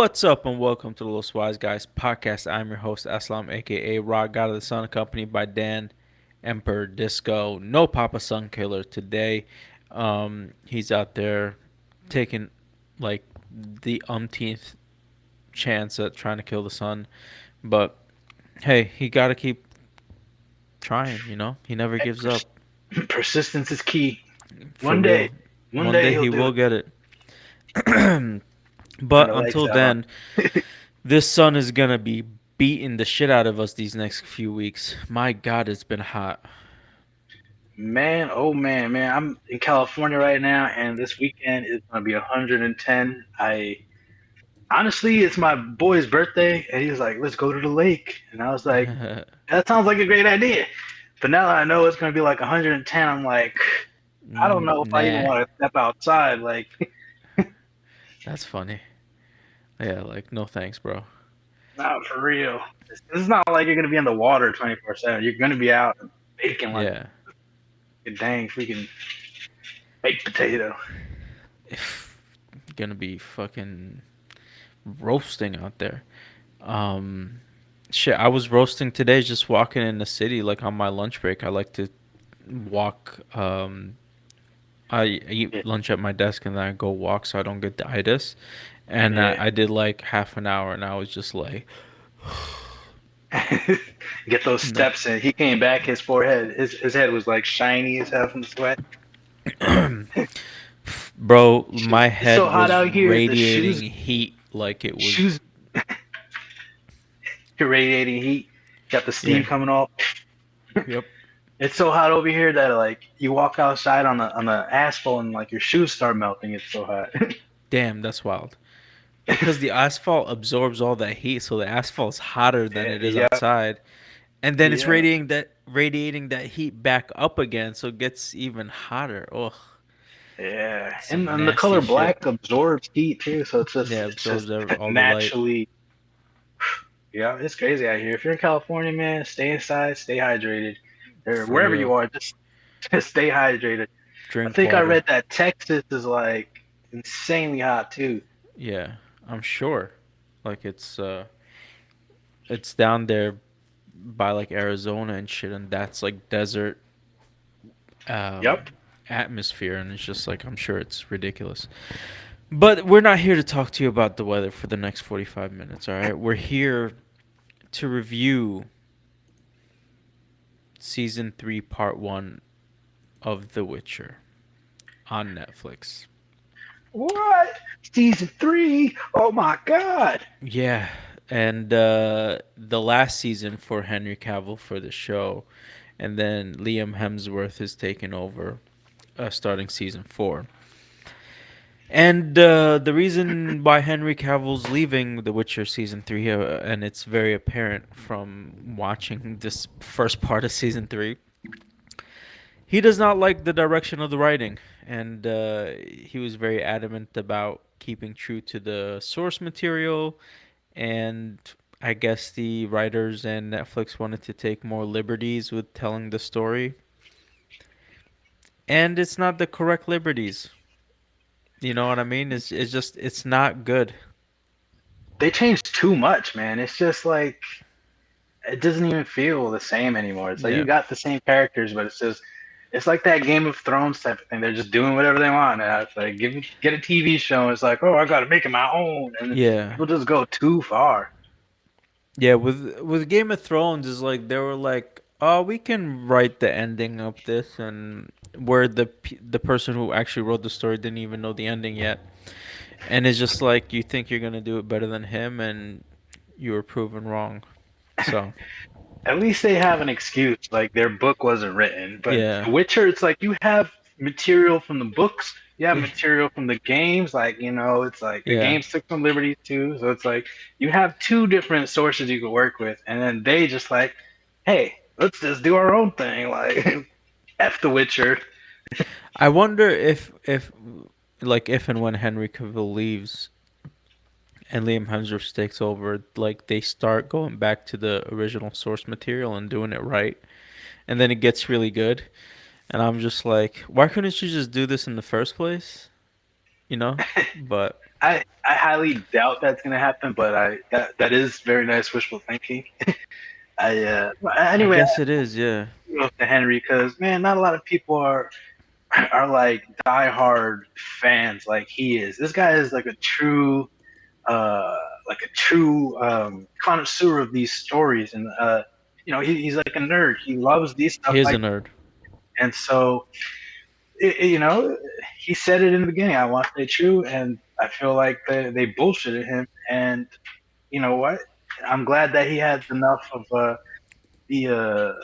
What's up, and welcome to the Los Wise Guys podcast. I'm your host, Eslam, aka Rock God of the Sun, accompanied by Dan, Emperor Disco. No Papa Sun Killer today. He's out there taking like the umpteenth chance at trying to kill the sun. But hey, he got to keep trying, He never gives up. Persistence is key. For One day, real. one One day day he'll he do will it. get it. Turn But the lights until out on. then, this sun is gonna be beating the shit out of us these next few weeks. My God, it's been hot. Man, oh man. I'm in California right now, and this weekend is gonna be 110. I honestly, it's my boy's birthday, and he was like, "Let's go to the lake," and I was like, "That sounds like a great idea." But now that I know it's gonna be like 110, I'm like, I don't know if I even Nah, want to step outside. Like, that's funny. Yeah, like no thanks, bro. not for real. This is not like you're gonna be in the water 24/7. You're gonna be out baking like Yeah, a dang freaking baked potato. gonna be fucking roasting out there. Um, Shit, I was roasting today, just walking in the city, like on my lunch break. I like to walk. I eat Yeah, lunch at my desk and then I go walk so I don't get the itis. And yeah. I did like half an hour, and I was just like, Get those no. steps in. He came back. His forehead, his head was like shiny as hell from the sweat. Bro, Shoot, my it's so head hot was out here. The radiating heat like it was. shoes, radiating heat. Got the steam Yeah. coming off. Yep. It's so hot over here that like you walk outside on the asphalt and like your shoes start melting. It's so hot. Damn, that's wild. Because the asphalt absorbs all that heat, so the asphalt's hotter than it is Yeah, outside. And then it's yeah, radiating that heat back up again, so it gets even hotter. Ugh. yeah. Some And the color nasty shit. black absorbs heat too, so Yeah, it's just absorbs all the light. naturally. Yeah, it's crazy out here. If you're in California, man, stay inside, stay hydrated. Or For wherever you real. are, just stay hydrated. I Drink think I water. read that Texas is like insanely hot too. Yeah, I'm sure. Like it's down there by like Arizona and shit, and that's like desert um, Yep. atmosphere, and it's just like I'm sure it's ridiculous. But we're not here to talk to you about the weather for the next 45 minutes. All right, we're here to review season 3, part 1 of The Witcher on Netflix. What? Season three? Oh my God. Yeah, and the last season for Henry Cavill for the show, and then Liam Hemsworth is taking over, starting season 4. And the reason why Henry Cavill's leaving The Witcher season 3, and it's very apparent from watching this first part of season 3, he does not like the direction of the writing, and he was very adamant about keeping true to the source material. And I guess the writers and Netflix wanted to take more liberties with telling the story, and it's not the correct liberties. You know what I mean? It's just it's not good. They changed too much, man. It's just like it doesn't even feel the same anymore. It's like you Yeah. got the same characters, but it's like that Game of Thrones type of thing. They're just doing whatever they want now. It's like get a TV show. And it's like, oh, I got to make it my own, and Yeah. people just go too far. Yeah, with Game of Thrones is like they were like, "Oh, we can write the ending of this," and where the person who actually wrote the story didn't even know the ending yet. And it's just like you think you're gonna do it better than him, and you were proven wrong. So At least they have an excuse, like their book wasn't written. But yeah, The Witcher, it's like you have material from the books, you have yeah, material from the games. Like it's like the yeah. games took some liberties too. So it's like you have two different sources you could work with, and then they just like, hey, let's just do our own thing. Like F The Witcher. I wonder if like if and when Henry Cavill leaves and Liam Hemsworth takes over, like they start going back to the original source material and doing it right, and then it gets really good. And I'm just like, why couldn't you just do this in the first place? you know. But I highly doubt that's gonna happen, but that is very nice wishful thinking. I Anyway, guess it is, yeah. I go to Henry because man, not a lot of people are like diehard fans like he is. This guy is uh like a true connoisseur of these stories, and he's like a nerd. He loves these stuff He is a like, nerd. and so he said it in the beginning. I want to stay true, and I feel like they bullshitted him. And you know what? I'm glad that he had enough of the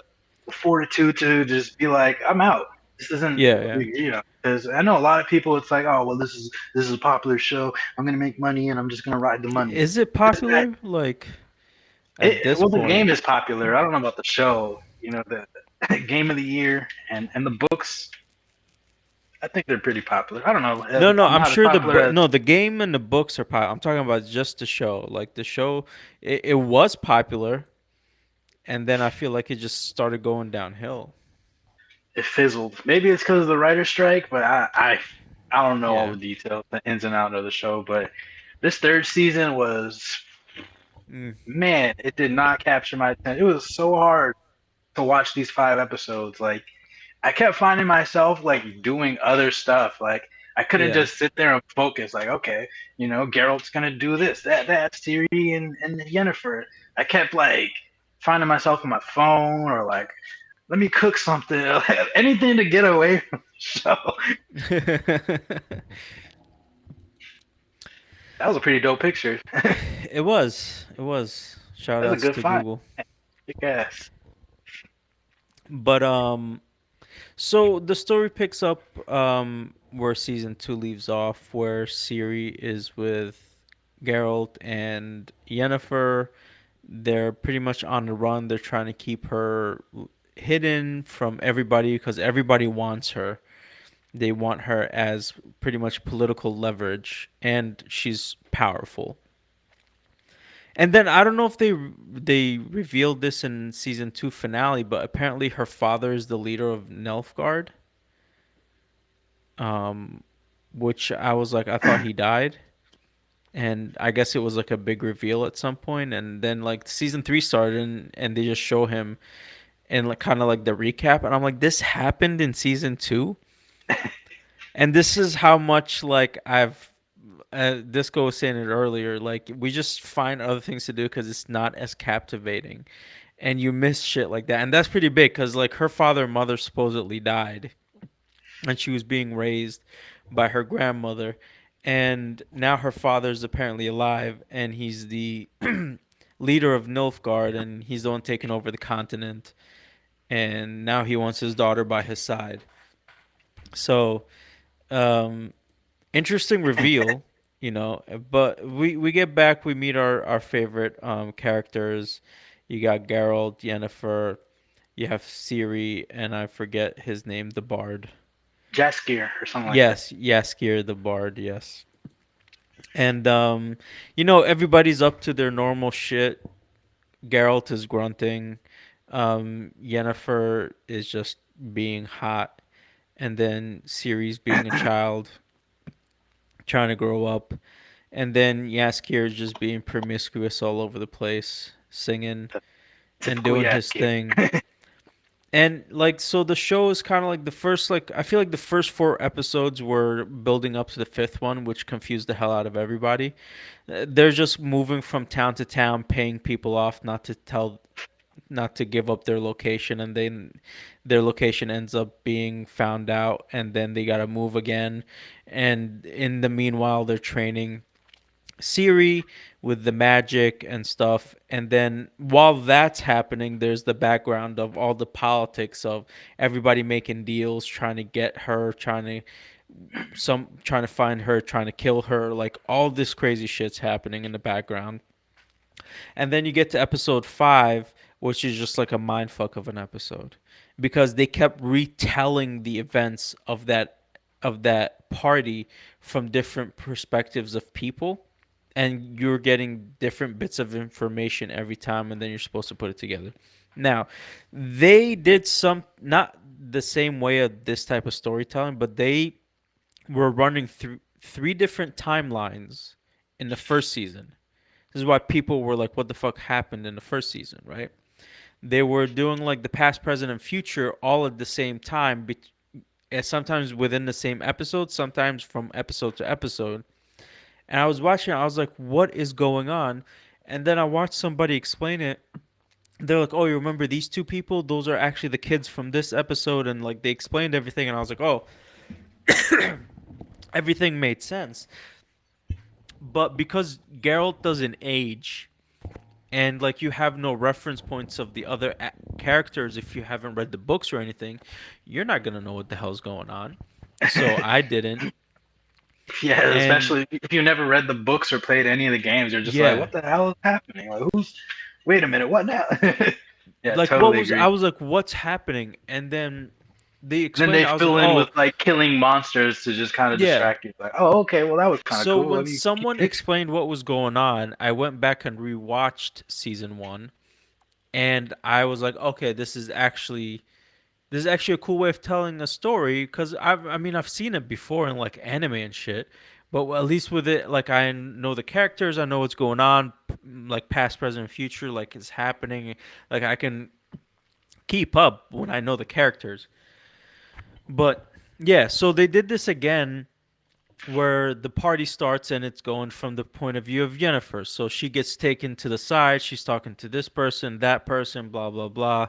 fortitude to just be like, I'm out. This isn't, Yeah, yeah. because I know a lot of people. It's like, oh well, this is a popular show. I'm gonna make money, and I'm just gonna ride the money. Is it This guy, popular? Like at this well, the game point, is popular. I don't know about the show. The game of the year and the books. I think they're pretty popular. I don't know. no, no. I'm Not as sure popular as no, the game and the books are popular. I'm talking about just the show. Like the show, it was popular, and then I feel like it just started going downhill. it fizzled. Maybe it's because of the writer strike, but I don't know all Yeah. the details, the ins and outs of the show. But this third season was, Mm, man, it did not capture my attention. It was so hard to watch these 5 episodes. Like I kept finding myself like doing other stuff. Like I couldn't yeah. just sit there and focus. Like okay, Geralt's gonna do this, that, Siri and Yennefer. I kept like finding myself on my phone or like let me cook something, anything to get away from the show. That was a pretty dope picture. That's It was. It was. Shout a outs good to find. Google. Kick ass. But so the story picks up where season 2 leaves off, where Ciri is with Geralt and Yennefer. They're pretty much on the run. They're trying to keep her hidden from everybody because everybody wants her. They want her as pretty much political leverage, and she's powerful. And then I don't know if they revealed this in season 2 finale, but apparently her father is the leader of Nilfgaard, um, which I was like, I thought he died, and I guess it was like a big reveal at some point, and then like season 3 started, and they just show him and like kind of like the recap, and I'm like, this happened in season 2, and this is how much like I've. Disco was saying it earlier. Like we just find other things to do because it's not as captivating, and you miss shit like that, and that's pretty big because like her father and mother supposedly died, and she was being raised by her grandmother, and now her father's apparently alive, and he's the leader of Nilfgaard, and he's the one taking over the continent, and now he wants his daughter by his side. So, um, interesting reveal, you know. But we get back, we meet our favorite characters. You got Geralt, Yennefer, you have Ciri, and I forget his name, the Bard. Jaskier or something like that. Yes, Yaskir the Bard, yes. And you know, everybody's up to their normal shit. Geralt is grunting. Yennefer is just being hot, and then Ciri's being a child, trying to grow up, and then Yaskir is just being promiscuous all over the place, singing and Typical doing his Jaskier. thing. And like so the show is kind of like the first like I feel like the first 4 episodes were building up to the fifth one, which confused the hell out of everybody. They're just moving from town to town, paying people off not to give up their location, and then their location ends up being found out, and then they got to move again, and in the meanwhile they're training Siri with the magic and stuff. And then while that's happening, there's the background of all the politics of everybody making deals, trying to get her, trying to find her, trying to kill her, like all this crazy shit's happening in the background. And then you get to episode 5, which is just like a mind fuck of an episode because they kept retelling the events of that party from different perspectives of people, and you're getting different bits of information every time, and then you're supposed to put it together. Now, they did some not the same way of this type of storytelling, but they were running three different timelines in the first season. This is why people were like, "What the fuck happened in the first season?" Right? They were doing like the past, present, and future all at the same time, sometimes within the same episode, sometimes from episode to episode. And I was watching, I was like, "What is going on?" And then I watched somebody explain it. They're like, "Oh, you remember these two people? Those are actually the kids from this episode." And like they explained everything, and I was like, "Oh, everything made sense." But because Geralt doesn't age, and like you have no reference points of the other characters if you haven't read the books or anything, you're not gonna know what the hell's going on. So I didn't, Yeah, and especially if you never read the books or played any of the games, you're just like, yeah, what the hell is happening? Like, who's? Wait a minute, what now? Yeah, like what totally was agree. I was like, what's happening? And then they And then explained. they I was like, fill in with oh like killing monsters to just kind of yeah. distract you. Like, oh, okay, well that was kind of So cool. when Let me keep. someone explained what was going on, I went back and rewatched season one, and I was like, okay, this is actually a cool way of telling a story because I mean I've seen it before in like anime and shit, but at least with it like I know the characters, I know what's going on, like past, present, and future, like it's happening, like I can keep up when I know the characters. But yeah, so they did this again where the party starts and it's going from the point of view of Jennifer. So she gets taken to the side, she's talking to this person, that person, blah blah blah.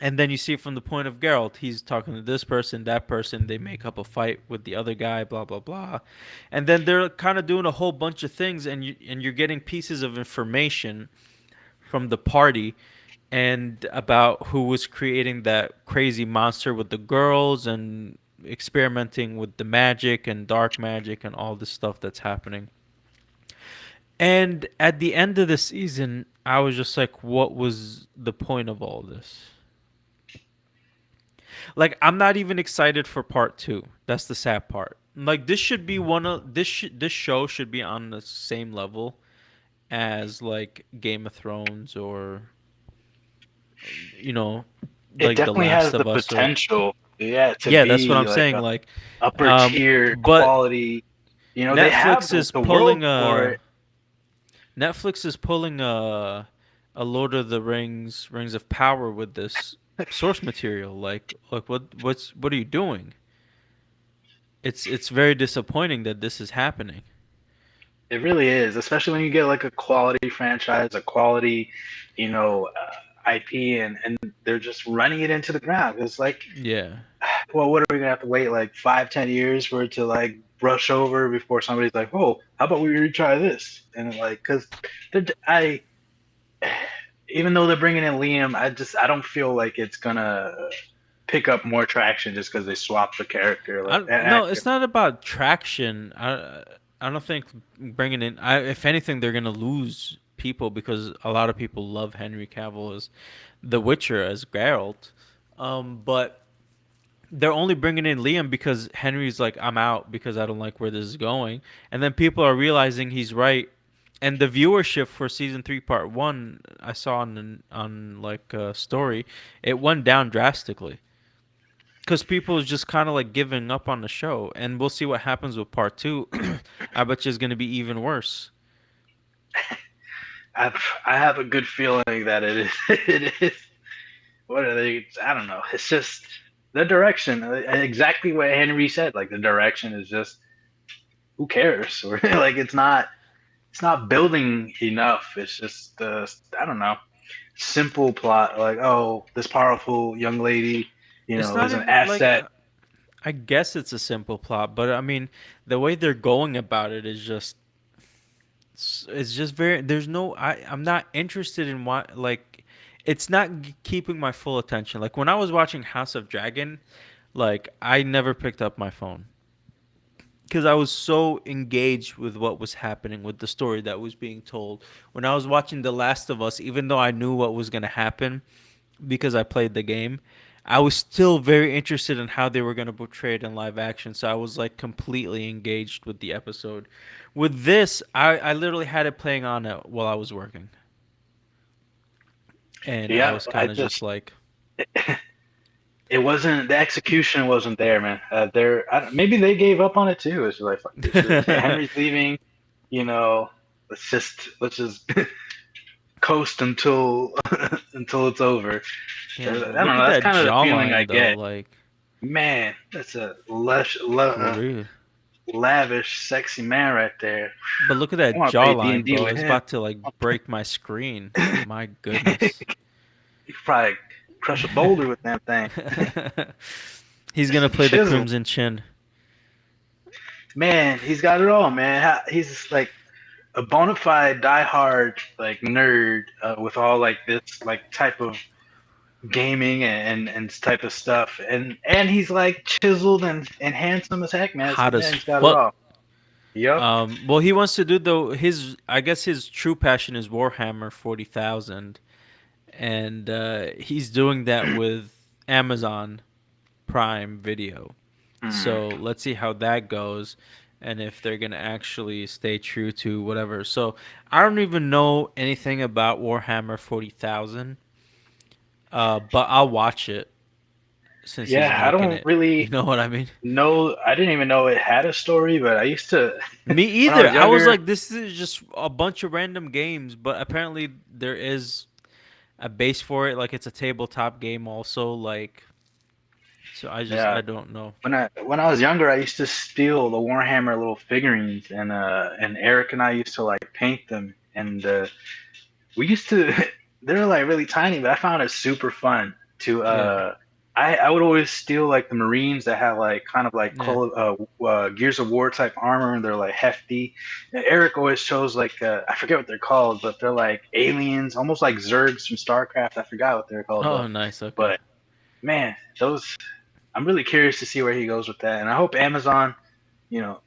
And then you see it from the point of Geralt. He's talking to this person, that person. They make up a fight with the other guy, blah blah blah, and then they're kind of doing a whole bunch of things, and you're getting pieces of information from the party, and about who was creating that crazy monster with the girls and experimenting with the magic and dark magic and all this stuff that's happening. And at the end of the season, I was just like, what was the point of all this? Like I'm not even excited for part 2. That's the sad part. Like this should be one of this show should be on the same level as like Game of Thrones or you know It like The definitely Last has the of Us or potential, yeah, to yeah, that's what be I'm like saying a like upper tier but quality. You know, they have Netflix is the world pulling for a it. Netflix is pulling a Lord of the Rings of Power with this source material like what are you doing? It's very disappointing that this is happening. It really is, especially when you get like a quality franchise, a quality, IP, and they're just running it into the ground. It's like, Yeah. well, what are we gonna have to wait like 5, 10 years for it to like brush over before somebody's like, oh, how about we retry this? And like, because I, even though they're bringing in Liam, I don't feel like it's gonna pick up more traction just because they swapped the character like an No, actor. it's not about traction. I don't think bringing in. If anything, they're gonna lose people because a lot of people love Henry Cavill as The Witcher as Geralt. But they're only bringing in Liam because Henry's like, I'm out because I don't like where this is going, and then people are realizing he's right. And the viewership for season 3, part 1, I saw on like a story, it went down drastically because people is just kind of like giving up on the show, and we'll see what happens with part 2. I bet you it's gonna be even worse. I have a good feeling that it is. It is. What are they? I don't know. It's just the direction. Exactly what Henry said. Like the direction is just who cares? Or like it's not building enough. It's just I don't know, simple plot. Like, oh, this powerful young lady, It's not is an even like asset. I guess it's a simple plot, but I mean the way they're going about it is just it's just very there's no I'm not interested in what like it's not keeping my full attention. Like when I was watching House of Dragon, like I never picked up my phone because I was so engaged with what was happening with the story that was being told. When I was watching The Last of Us, even though I knew what was going to happen because I played the game, I was still very interested in how they were going to portray it in live action. So I was like completely engaged with the episode. With this, I literally had it playing on it while I was working. And I Yeah, was kind of just like, it wasn't the execution wasn't there, man. Maybe they gave up on it too. It's like fuck this shit. Henry's leaving, you know. Let's just coast until until it's over. I Damn, but don't look know. at That's that kind of the feeling I jawline though, get. like Man, that's a for real. lavish, sexy man right there. But look at I that want to play D and jawline, D bro. with It's him. about to like break my screen. My goodness. You could probably crush a boulder with that thing. He's gonna play the Chisel. Crimson Chin. Man, he's got it all, man. He's just like a bona fide diehard like nerd with all like this like type of gaming and type of stuff, and he's like chiseled and handsome as heck, man. Hot as Man's got it fuck. all. Yep. Well, he wants to do though his. I guess his true passion is Warhammer 40,000, and he's doing that with Amazon Prime Video. Mm. So let's see how that goes, and if they're gonna actually stay true to whatever. So I don't even know anything about Warhammer 40,000, but I'll watch it since he's Yeah, I making don't it. You really know what I mean? know. I didn't even know it had a story, but I used to Me when I either. was I was younger. like, this is just a bunch of random games, but apparently there is a base for it. Like it's a tabletop game also. Like, so I Yeah, don't know. when I was younger, I used to steal the Warhammer little figurines, and Eric and I used to like paint them, and we used to. They're like really tiny, but I found it super fun to. Yeah, I would always steal like the Marines that have like kind of like yeah. Gears of War type armor, and they're like hefty. And Eric always chose like I forget what they're called, but they're like aliens, almost like Zergs from StarCraft. I forgot what they're called though. Oh, nice. Okay. But man, those I'm really curious to see where he goes with that, and I hope Amazon, you know,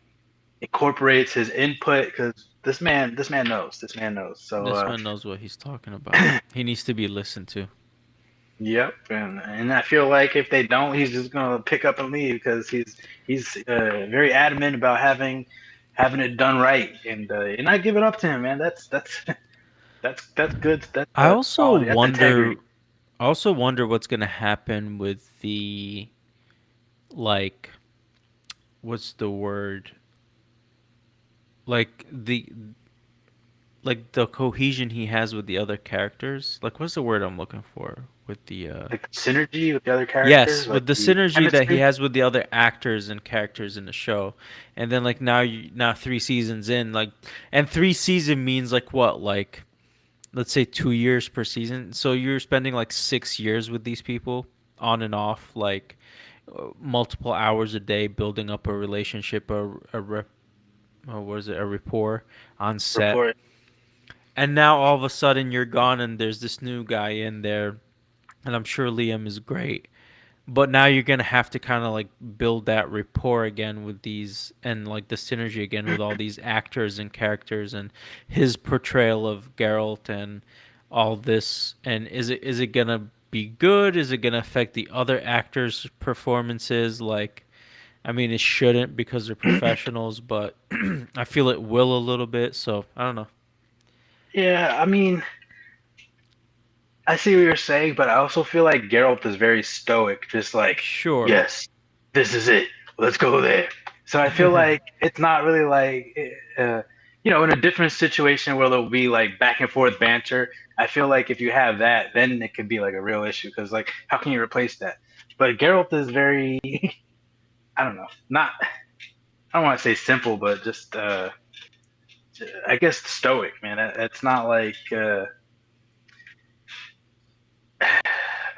incorporates his input because this man knows. So, This man knows what he's talking about. He needs to be listened to. yep, and I feel like if they don't, he's just gonna pick up and leave because he's very adamant about having it done right, and I give it up to him, man. That's that's good. That's I also quality. That's integrity. wonder. I also wonder what's gonna happen with the like. What's the word? Like the cohesion he has with the other characters. Like what's the word I'm looking for with the Like synergy with the other yes, characters, like with the the synergy that he chemistry. has with the other actors and characters in the show. And then like now 3 seasons in like and 3 season means like what? Like let's say 2 years per season. So you're spending like 6 years with these people on and off like multiple hours a day building up a relationship what is it? A rapport on set. Report. And now all of a sudden you're gone and there's this new guy in there and I'm sure Liam is great. But now you're gonna have to kind of like build that rapport again with these and like the synergy again with all these actors and characters and his portrayal of Geralt and all this. And is it gonna be good? Is it gonna affect the other actors' performances? Like, I mean, it shouldn't because they're professionals, but I feel it will a little bit. So I don't know. Yeah, I mean, I see what you're saying, but I also feel like Geralt is very stoic, just like, Sure. yes, this is it. Let's go there. So I feel like it's not really like, in a different situation where there'll be like back and forth banter. I feel like if you have that, then it could be like a real issue because like, how can you replace that? But Geralt is very, I don't know, not, I don't want to say simple, but just, I guess stoic, man. It's not like,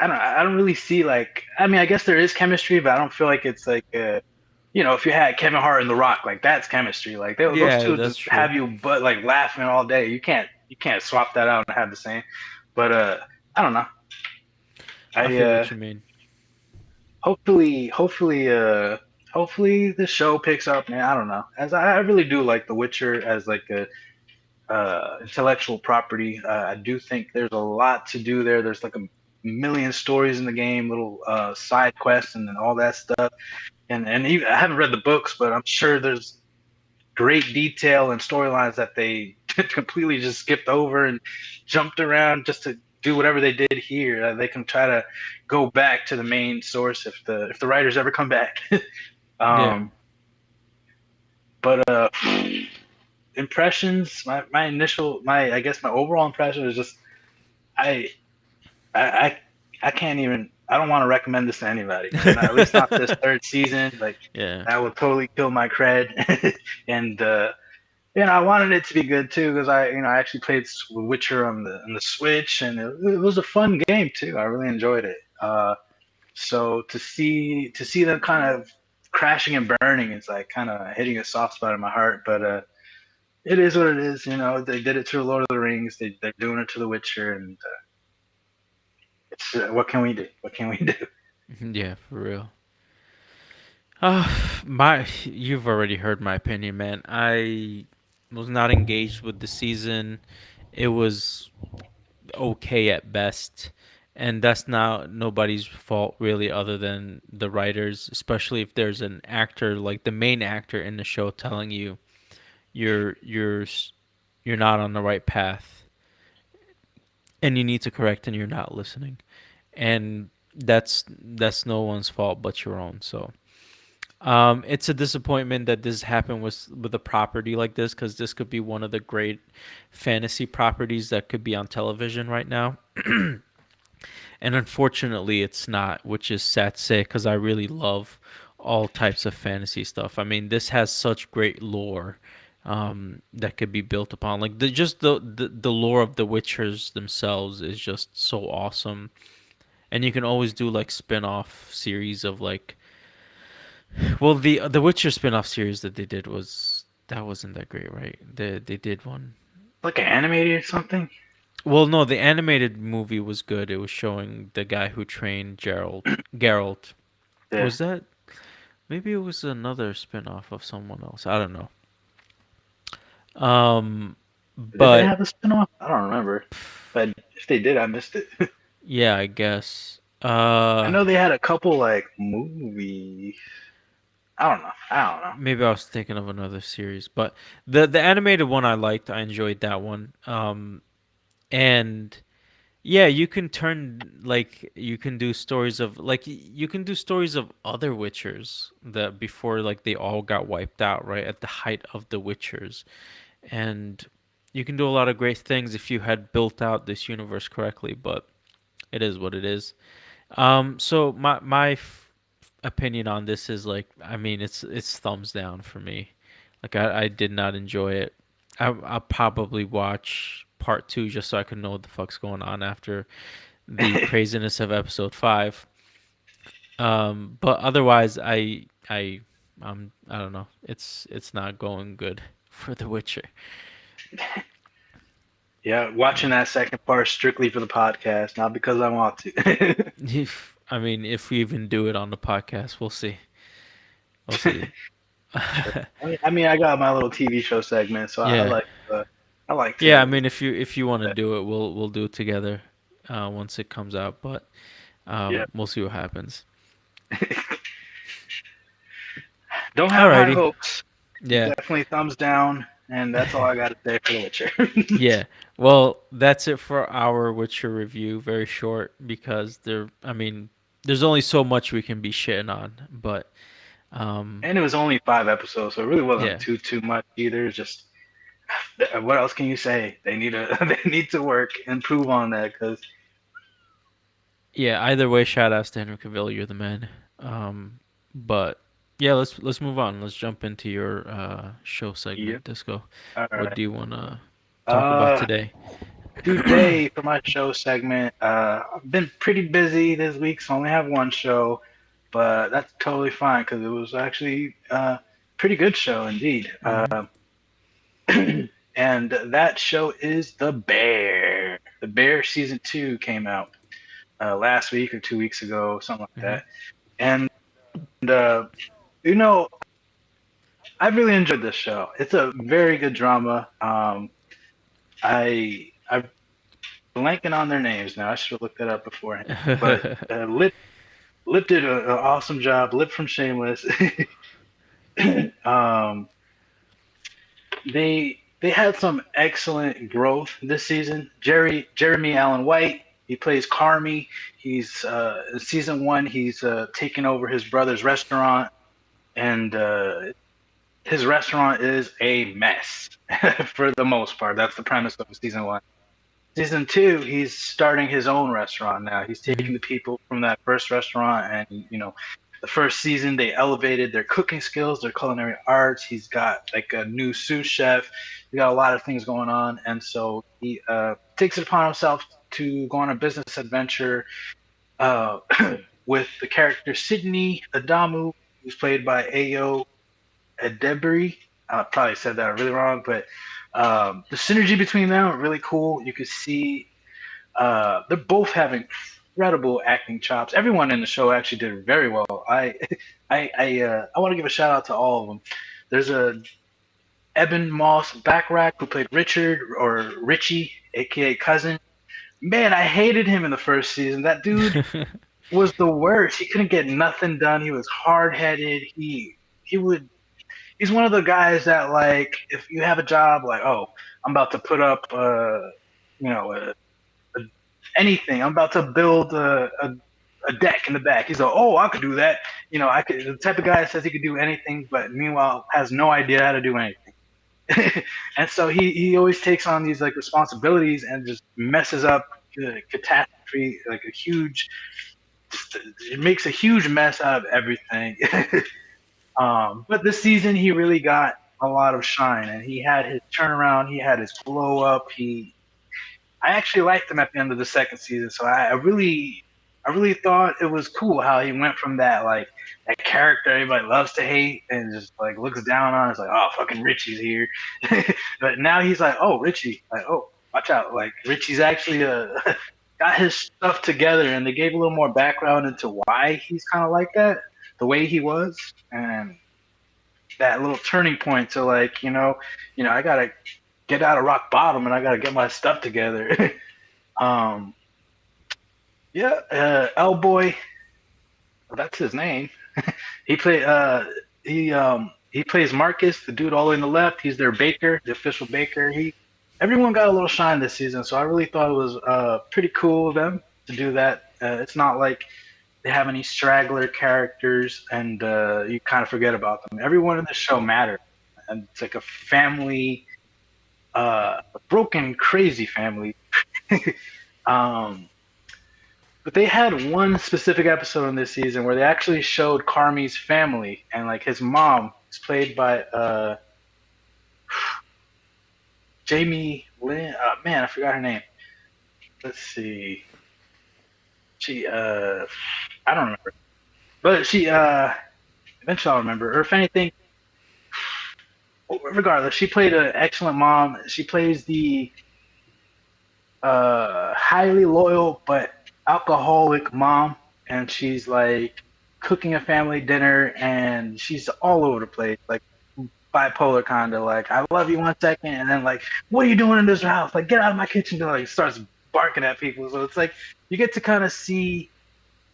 I don't really see like I mean I guess there is chemistry, but I don't feel like it's like if you had Kevin Hart and The Rock, like that's chemistry. Like those Yeah, two that's just true. have you but like laughing all day. You can't swap that out and have the same. But I don't know. I I feel what you mean. hopefully the show picks up, man. I don't know. As I really do like The Witcher as like a intellectual property. I do think there's a lot to do there. There's like a million stories in the game, little side quests, and then all that stuff. And even, I haven't read the books, but I'm sure there's great detail and storylines that they completely just skipped over and jumped around just to do whatever they did here. They can try to go back to the main source if the writers ever come back. Yeah. um, but impressions, my initial, my I guess my overall impression is just I I I, I can't even. I don't want to recommend this to anybody, man. At least not this third season. Like Yeah. that would totally kill my cred. And I wanted it to be good too because I actually played Witcher on the Switch, and it was a fun game too. I really enjoyed it. So to see them kind of crashing and burning is like kind of hitting a soft spot in my heart. But it is what it is. They did it to Lord of the Rings. They're doing it to The Witcher, and it's what can we do? What can we do? Yeah, for real. You've already heard my opinion, man. I was not engaged with the season. It was okay at best. And that's not nobody's fault really other than the writers, especially if there's an actor like the main actor in the show telling you you're you're s- you're not on the right path and you need to correct and you're not listening. And that's no one's fault but your own. So it's a disappointment that this happened with a property like this because this could be one of the great fantasy properties that could be on television right now. And unfortunately, it's not, which is sad to say because I really love all types of fantasy stuff. I mean, this has such great lore that could be built upon. Like the lore of the Witchers themselves is just so awesome, and you can always do like spin-off series of like, well, the Witcher spin-off series that they did that wasn't that great, right? They did one. Like an animated or something? Well, no, the animated movie was good. It was showing the guy who trained Geralt. Yeah. Was that maybe it was another spin-off of someone else? I don't know. Um, Did they but have a spinoff? I don't remember. But if they did, I missed it. yeah, I guess. I know they had a couple like movies. I don't know. I don't know. Maybe I was thinking of another series, but the animated one I liked. I enjoyed that one. And yeah, you can turn like you can do stories of like you can do stories of other Witchers that before like they all got wiped out, right? At the height of the Witchers. And you can do a lot of great things if you had built out this universe correctly, but it is what it is. So my opinion on this is like, I mean, it's thumbs down for me. Like I did not enjoy it. I'll probably watch part two just so I can know what the fuck's going on after the craziness of episode five. But otherwise, I don't know. It's not going good for The Witcher. Yeah, watching that second part strictly for the podcast, not because I want to. If I mean, if we even do it on the podcast, we'll see. We'll see. Sure. I mean, I got my little TV show segment, so Yeah, I like yeah. I to. mean, if you want to do it, we'll do it together once it comes out. But Yeah. we'll see what happens. Don't have high Alrighty. hopes. Yeah, Definitely thumbs down, and that's all I got to say for The Witcher. yeah. Well, that's it for our Witcher review. Very short because I mean, there's only so much we can be shitting on. But um, And it was only 5 episodes, so it really wasn't yeah, too much either. It's just what else can you say? They need to they need to work, improve on that because yeah. Either way, shout outs to Henry Cavill. You're the man. But yeah, let's move on. Let's jump into your show yeah. segment, Disco. All What right. do you want to talk about Uh, today? Today for my show segment, I've been pretty busy this week, so I only have one show, but that's totally fine because it was actually a pretty good show indeed. Hmm. And that show is The Bear. The Bear season two came out last week or 2 weeks ago, something like Hmm. that. And uh, you know, I really enjoyed this show. It's a very good drama. I'm blanking on their names now. I should have looked that up beforehand. But Lip did an awesome job. Lip from Shameless. um, they had some excellent growth this season. Jeremy Allen White. He plays Carmi. He's in season one. He's taking over his brother's restaurant, and his restaurant is a mess for the most part. That's the premise of season one. Season two, he's starting his own restaurant now. He's taking Mhm. the people from that first restaurant, and the first season they elevated their cooking skills, their culinary arts. He's got like a new sous chef. He got a lot of things going on, and so he takes it upon himself to go on a business adventure uh, with the character Sydney Adamu, who's played by Ayo Edebiri. I probably said that really wrong, but the synergy between them are really cool. You could see they're both having incredible acting chops. Everyone in the show actually did very well. I want to give a shout out to all of them. There's a Eben Moss Backrack who played Richard or Richie, aka Cousin. Man, I hated him in the first season. That dude was the worst. He couldn't get nothing done. He was hard headed. He would he's one of the guys that like if you have a job like I'm about to put up you know a, anything. I'm about to build a deck in the back. He's like, oh, I could do that. I could. The type of guy that says he could do anything, but meanwhile has no idea how to do anything. And so he always takes on these like responsibilities and just messes up catastrophe, like a huge. It makes a huge mess out of everything. But this season he really got a lot of shine, and he had his turnaround. He had his glow up. I actually liked him at the end of the second season. So I really thought it was cool how he went from that like that character everybody loves to hate and just like looks down on. It's like, oh, fucking Richie's here, but now he's like, oh, Richie, like, oh, watch out, like Richie's actually got his stuff together, and they gave a little more background into why he's kind of like that, the way he was, and that little turning point to like, I gotta get out of rock bottom and I gotta get my stuff together. um, yeah, L Boy, that's his name. He play he plays Marcus, the dude all the way in the left. He's their baker, the official baker. Everyone got a little shine this season, so I really thought it was pretty cool of them to do that. It's not like they have any straggler characters and you kind of forget about them. Everyone in the show matters, and it's like a family, a broken, crazy family. um, but they had one specific episode in this season where they actually showed Carmi's family, and like his mom is played by Jamie Lynn. Man, I forgot her name. Let's see. She I don't remember, but she eventually I'll remember. Or if anything, regardless, she played an excellent mom. She plays the highly loyal but alcoholic mom, and she's like cooking a family dinner, and she's all over the place, like bipolar kind of like I love you 1 second, and then like what are you doing in this house? Like get out of my kitchen! Like starts barking at people. So it's like you get to kind of see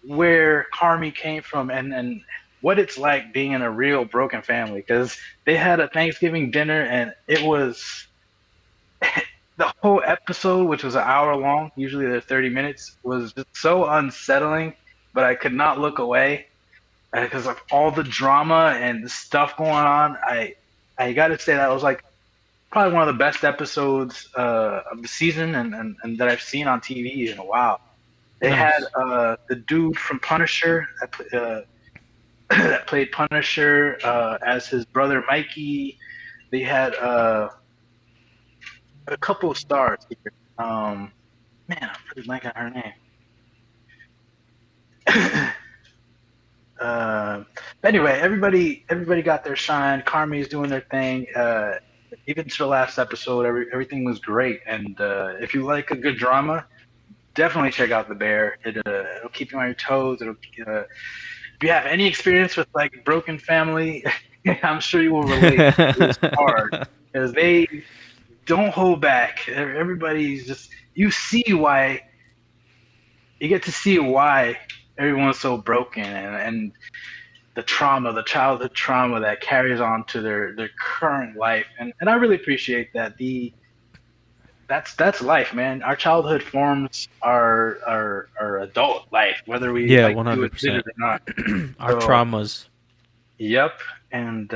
where Carmi came from and what it's like being in a real broken family because they had a Thanksgiving dinner and it was the whole episode, which was an hour long, usually they're 30 minutes, was just so unsettling, but I could not look away because of all the drama and the stuff going on. I got to say that was like probably one of the best episodes of the season and that I've seen on TV in a while. They had Nice. the dude from Punisher that played Punisher as his brother Mikey. They had a couple of stars here. Man, I'm really blanking on her name. But anyway, everybody got their shine. Carmi's doing their thing. Even to the last episode, everything was great. And if you like a good drama, definitely check out The Bear. It'll keep you on your toes. If you have any experience with like broken family, I'm sure you will relate. It was hard because they don't hold back. Everybody's just you get to see why everyone's so broken and the trauma, the childhood trauma that carries on to their current life. And I really appreciate that. that's life, man. Our childhood forms our adult life, whether we Yeah, like one to hundred admit it percent. or not. Our So, traumas. yep. And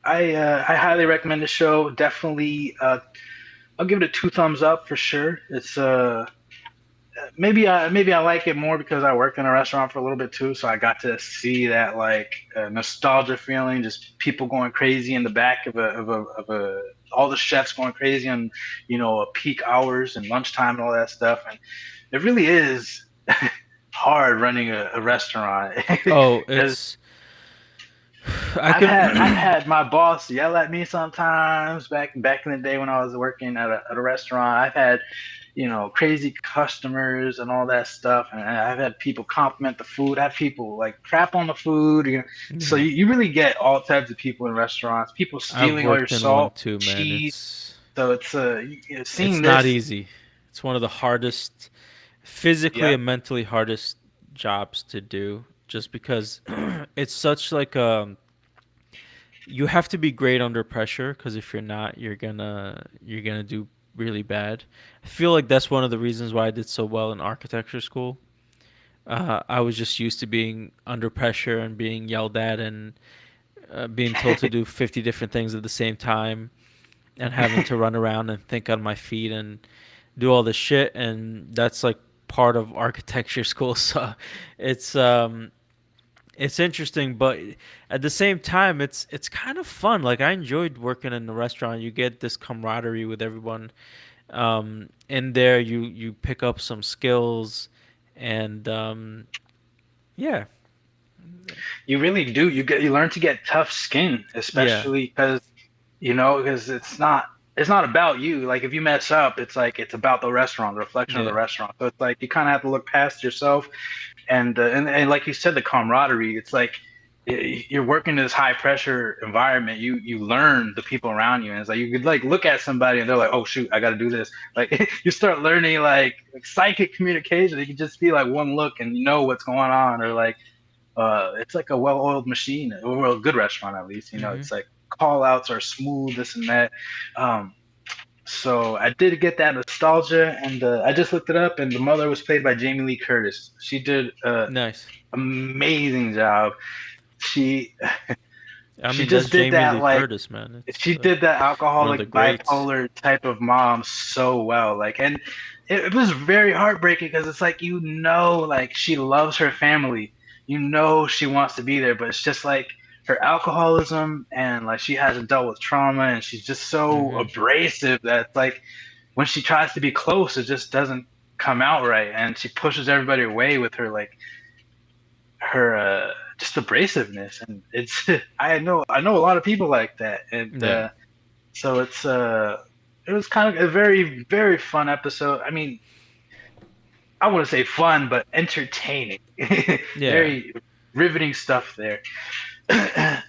I highly recommend the show. Definitely, I'll give it a two thumbs up for sure. It's maybe I like it more because I worked in a restaurant for a little bit too, so I got to see that like nostalgia feeling, just people going crazy in the back of a all the chefs going crazy on peak hours and lunchtime and all that stuff, and it really is hard running a restaurant Oh, because it's I I've can. had my boss yell at me sometimes back in the day when I was working at a restaurant. I've had crazy customers and all that stuff. And I've had people compliment the food. I've had people like crap on the food. So Yeah, you really get all types of people in restaurants. People I've stealing all your worked in one salt, too, man. cheese. So it's seeing It's not this. easy. It's one of the hardest, physically Yep. and mentally hardest jobs to do. Just because it's such like you have to be great under pressure. Because if you're not, you're gonna do really bad. I feel like that's one of the reasons why I did so well in architecture school. I was just used to being under pressure and being yelled at and being told to do 50 different things at the same time and having to run around and think on my feet and do all this shit. And that's like part of architecture school. So it's um it's interesting, but at the same time it's kind of fun. Like I enjoyed working in the restaurant. You get this camaraderie with everyone in there. You pick up some skills and yeah. You really do. You learn to get tough skin, Yeah. especially because it's not about you. Like if you mess up, it's like it's about the restaurant, the reflection of the Yeah. restaurant. So it's like you kind of have to look past yourself and like you said, the camaraderie. It's like you're working in this high pressure environment. You learn the people around you, and it's like you could like look at somebody and they're like, oh shoot, I got to do this. Like you start learning like psychic communication. You can just be like one look and you know what's going on, or like it's like a well-oiled machine, or a good restaurant at least. Mhm. It's like call outs are smooth, this and that. Um, so I did get that nostalgia, and I just looked it up, and the mother was played by Jamie Lee Curtis. She did an Nice. amazing job. She I she mean, that's just did Jamie that Lee like Curtis, man. It's she did that one of the alcoholic greats. bipolar type of mom so well. Like, and it was very heartbreaking because it's like like she loves her family. She wants to be there, but it's just like her alcoholism and like she hasn't dealt with trauma and she's just so Mhm. abrasive that it's like when she tries to be close, it just doesn't come out right, and she pushes everybody away with her just abrasiveness, and it's I know a lot of people like that, and Yeah. so it was kind of a very very fun episode. I mean, I want to say fun, but entertaining. Yeah. Very riveting stuff there.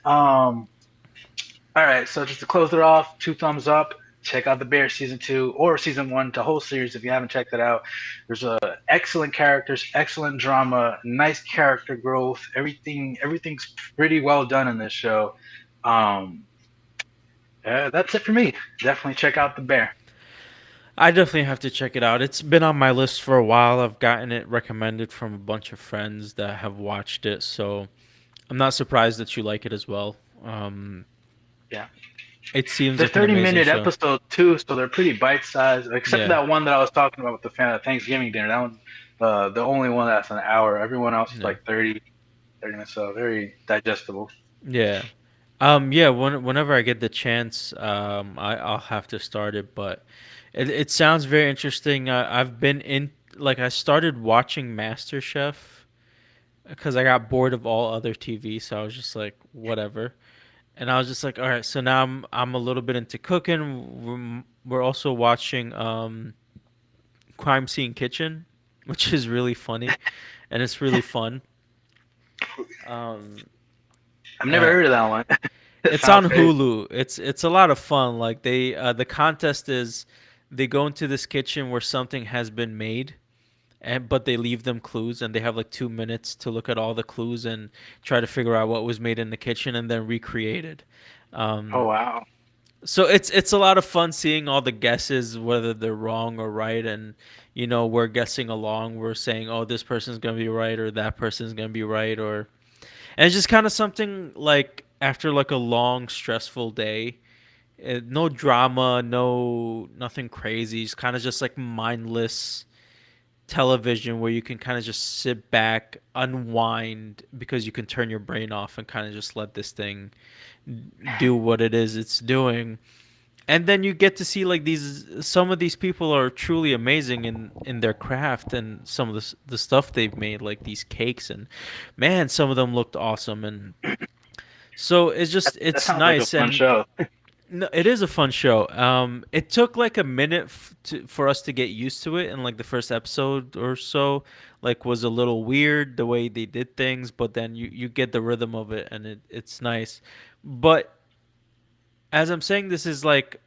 um, all right, so just to close it off, two thumbs up. Check out the Bear season two or season one, the whole series if you haven't checked it out. There's excellent characters, excellent drama, nice character growth. Everything's pretty well done in this show. Um, that's it for me. Definitely check out the Bear. I definitely have to check it out. It's been on my list for a while. I've gotten it recommended from a bunch of friends that have watched it, so I'm not surprised that you like it as well. Yeah. It seems They're like an amazing 30-minute show. episodes too, so they're pretty bite-sized. Except Yeah. that one that I was talking about with the Thanksgiving dinner. That one's the only one that's an hour. Everyone else is Yeah. like 30 minutes, so very digestible. Yeah. Yeah, whenever I get the chance, I'll have to start it, but it sounds very interesting. I've been in like I started watching MasterChef because I got bored of all other TV, so I was just like, whatever. And I was just like, all right, so now I'm a little bit into cooking. We're also watching Crime Scene Kitchen, which is really funny, and it's really fun. Um, I've never uh, heard of that one. It it's sounds on crazy. Hulu. It's a lot of fun. Like the contest is they go into this kitchen where something has been made, and but they leave them clues, and they have like 2 minutes to look at all the clues and try to figure out what was made in the kitchen and then recreate it. Oh Um, wow. So it's a lot of fun seeing all the guesses, whether they're wrong or right, and we're guessing along. We're saying, oh, this person's gonna be right or that person's gonna be right, or and it's just kind of something like after like a long stressful day, no drama, no nothing crazy. It's kind of just like mindless television where you can kind of just sit back, unwind because you can turn your brain off and kind of just let this thing do what it is it's doing. And then you get to see like these some of these people are truly amazing in their craft and some of the stuff they've made, like these cakes, and man, some of them looked awesome. And so That it's sounds like a nice. fun And show. no, it is a fun show. It took like a minute for us to get used to it, and like the first episode or so, like was a little weird the way they did things, but then you get the rhythm of it, and it's nice. But as I'm saying, this is like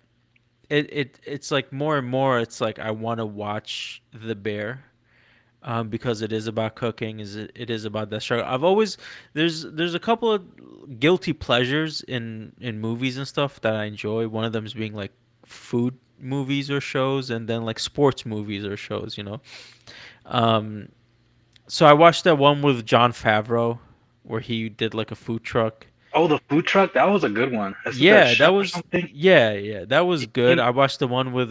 it's like more and more. It's like I want to watch The Bear, because it is about cooking. It is about that struggle. I've always there's a couple of guilty pleasures in movies and stuff that I enjoy. One of them is being like food movies or shows, and then like sports movies or shows. Um, so I watched that one with John Favreau where he did like a food truck. Oh, the food truck, that was a good one. Is it the Yeah, that chef or was something? yeah, that was good. He I watched the one with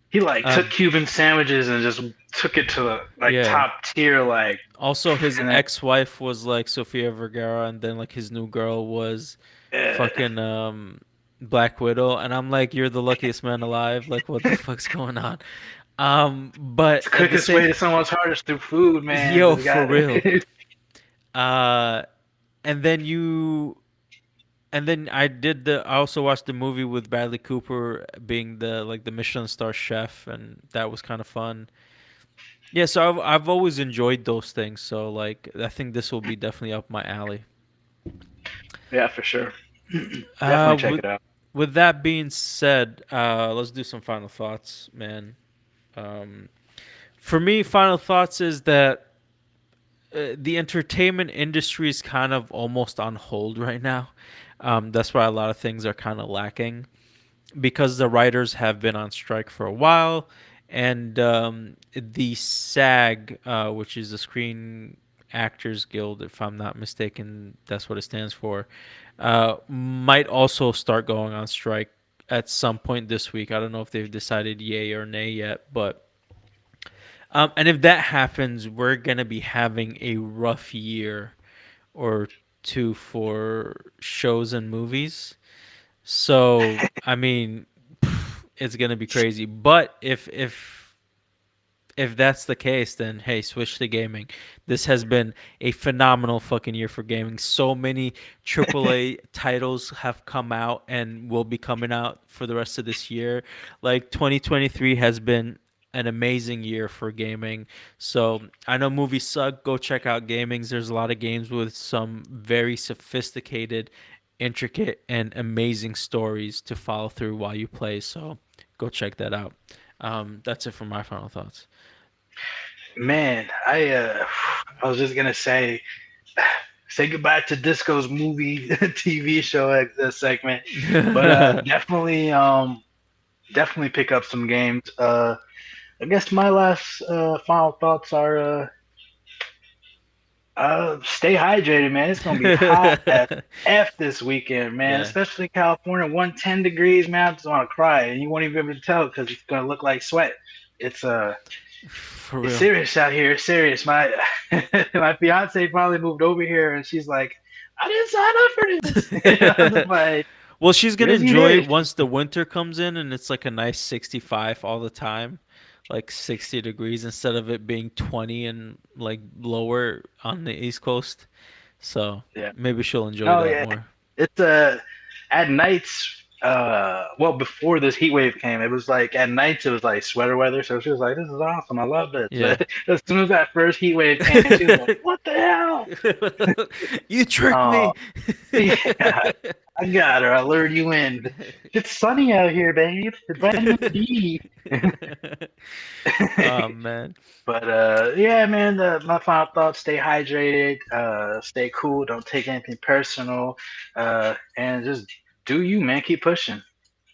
he like uh took Cuban sandwiches and just took it to the like yeah. top tier, like, Also, his and then ex-wife was like Sofia Vergara, and then like his new girl was uh, fucking Black Widow, and I'm like, you're the luckiest man alive. Like, what the fuck's going on? it's But the at the quickest same, way to someone's heart is through food, man. yo, Just for got real. Uh, and then I also watched the movie with Bradley Cooper being the Michelin star chef, and that was kind of fun. Yeah, so I've always enjoyed those things. So like, I think this will be definitely up my alley. yeah, for sure. Uh, Definitely check with it out. with that being said, let's do some final thoughts, man. Um, for me, final thoughts is that the entertainment industry is kind of almost on hold right now. That's why a lot of things are kind of lacking because the writers have been on strike for a while, and the SAG, which is the Screen Actors Guild, if I'm not mistaken, that's what it stands for, might also start going on strike at some point this week. I don't know if they've decided yay or nay yet, but and if that happens, we're gonna be having a rough year or two for shows and movies. So I mean, it's gonna be crazy. But if that's the case, then hey, switch to gaming. This has been a phenomenal fucking year for gaming. So many AAA titles have come out and will be coming out for the rest of this year. Like 2023 has been an amazing year for gaming. So I know movies suck. Go check out gamings. There's a lot of games with some very sophisticated, intricate, and amazing stories to follow through while you play. So go check that out. That's it for my final thoughts. Man, I was just gonna say goodbye to Disco's movie TV show segment, but definitely pick up some games. I guess my last final thoughts are stay hydrated, man. It's gonna be hot as F this weekend, man. Yeah, Especially California, 110 degrees, man. I just want to cry, and you won't even be able to tell because it's gonna look like sweat. It's for it's real. serious out here. It's serious. My my fiance finally moved over here, and she's like, "I didn't sign up for this." I'm just like, Well, she's gonna "Yes, you enjoy it did." once the winter comes in and it's like a nice 65 all the time, like 60 degrees instead of it being 20 and like lower on the East Coast. So Yeah. maybe she'll enjoy No, that yeah. more. It's at nights. Well, before this heat wave came, it was like at nights it was like sweater weather. So she was like, "This is awesome. I love this." Yeah. But as soon as that first heat wave came, she was like, "What the hell?" You tricked Oh, me. yeah. I got her. I lured you in. It's sunny out here, babe. It's vitamin D. Oh man. But yeah, man. My final thoughts: stay hydrated, stay cool, don't take anything personal, and just do you, man. Keep pushing.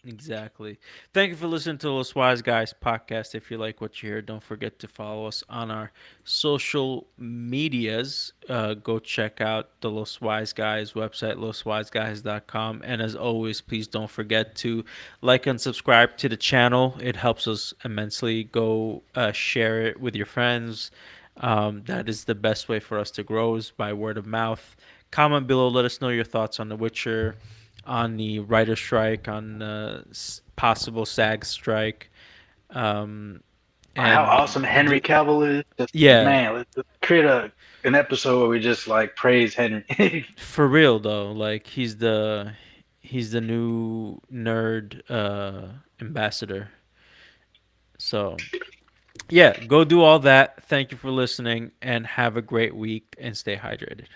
Exactly. Thank you for listening to Los Wise Guys podcast. If you like what you hear, don't forget to follow us on our social medias. Go check out the Los Wise Guys website, loswiseguys.com. And as always, please don't forget to like and subscribe to the channel. It helps us immensely. Go share it with your friends. That is the best way for us to grow is by word of mouth. Comment below. Let us know your thoughts on The Witcher, on the writer strike, on possible SAG strike, um, How and awesome Henry Cavill is. Just yeah, man, let's create a an episode where we just like praise Henry. for real though, like he's the new nerd ambassador. So yeah, go do all that. Thank you for listening, and have a great week and stay hydrated.